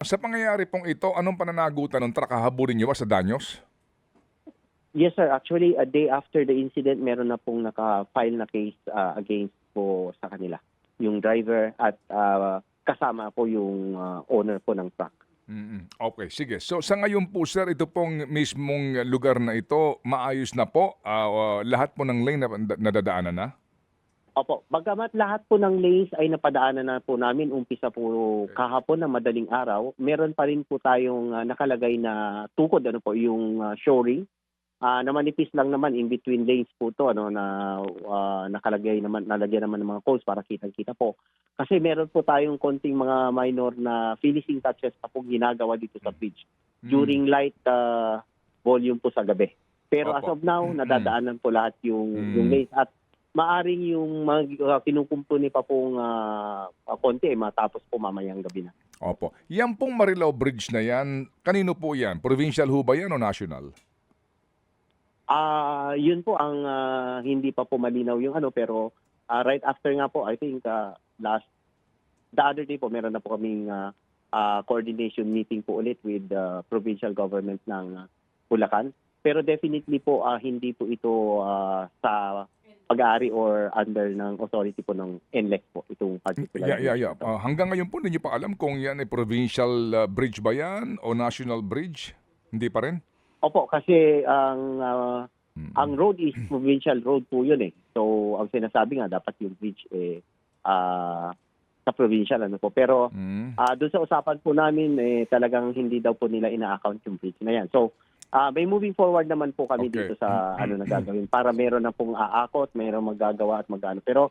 Sa pangyayari pong ito, anong pananagutan ng truck? Hahabulin niyo ba sa danyos? Yes, sir. Actually, a day after the incident, meron na pong naka-file na case against po sa kanila. Yung driver at kasama po yung owner po ng truck. Okay, sige. So sa ngayon po sir, ito pong mismong lugar na ito, maayos na po? Lahat po ng lane na nadadaanan na? Opo, bagamat lahat po ng lanes ay napadaanan na po namin, umpisa po kahapon na madaling araw, meron pa rin po tayong nakalagay na tukod, ano po, yung shoring. Na manipis lang naman in between lanes po to, ano, na nakalagay naman, nalagyan naman ng mga cones para kitang-kita po. Kasi meron po tayong konting mga minor na finishing touches pa po ginagawa dito sa bridge during light volume po sa gabi. Pero as Opo. of now, nadadaanan po lahat yung lanes at maaring yung mga kinukumpuni pa pong konti matapos po mamayang gabi na. Opo. Yan pong Marilao Bridge na yan, kanino po yan? Provincial ho ba yan o national? Yun po ang hindi pa po malinaw yung ano, pero right after nga po, I think the other day po meron na po kaming coordination meeting po ulit with the provincial government ng Bulacan. Pero definitely po hindi po ito sa pag-aari or under ng authority po ng NLEC po itong particular. Yeah. Hanggang ngayon po, hindi niyo pa alam kung yan ay provincial bridge ba yan o national bridge? Hindi pa rin? Opo, kasi ang road is provincial road po yun eh. So ang sinasabi nga dapat yung bridge sa provincial ano po. Pero doon sa usapan po namin talagang hindi daw po nila ina-account yung bridge na yan. So may moving forward naman po kami dito sa ano na gagawin para meron na pong aakot, meron magagawa at magano. Pero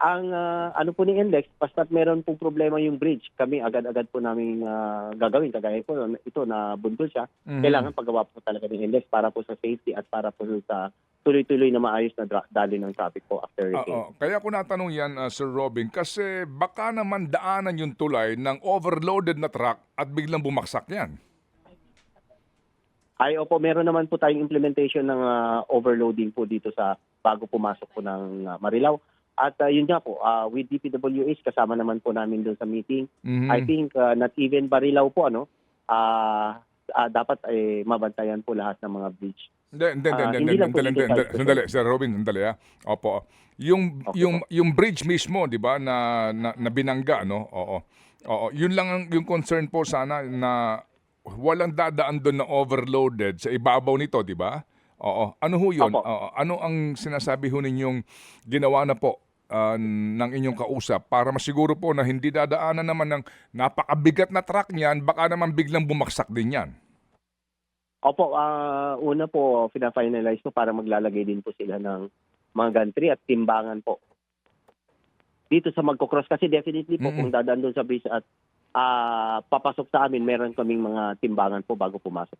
ang ano po ni NLEX, basta't meron pong problema yung bridge, kami agad-agad po namin gagawin. Kagaya po ito na bundol siya, kailangan paggawa po talaga ng NLEX para po sa safety at para po sa tuloy-tuloy na maayos na daloy ng traffic po after hurricane. Kaya ko natanong yan, Sir Robin, kasi baka naman daanan yung tulay ng overloaded na truck at biglang bumaksak yan. Ay, opo, meron naman po tayong implementation ng overloading po dito sa bago pumasok po ng Marilao. At yun nga po, with DPWH, kasama naman po namin doon sa meeting. I think not even Marilao po, ano, dapat mabantayan po lahat ng mga bridge. Sandali, Sir Robin, sandali ha. Opo. Yung bridge mismo, 'di ba, na binangga, no? Oo. Yun lang yung concern po sana na walang dadaan doon na overloaded sa ibabaw nito, 'di ba? Oo. Ano ho 'yun? Ano ang sinasabi ho ninyong ginawa na po ng inyong kausap para masiguro po na hindi dadaanan naman ng napakabigat na truck niyan, baka naman biglang bumaksak din yan? Opo, una po, fina-finalize po para maglalagay din po sila ng mga gantry at timbangan po dito sa magkocross. Kasi definitely po, kung dadaan doon sa bridge at papasok sa amin, meron kaming mga timbangan po bago pumasok.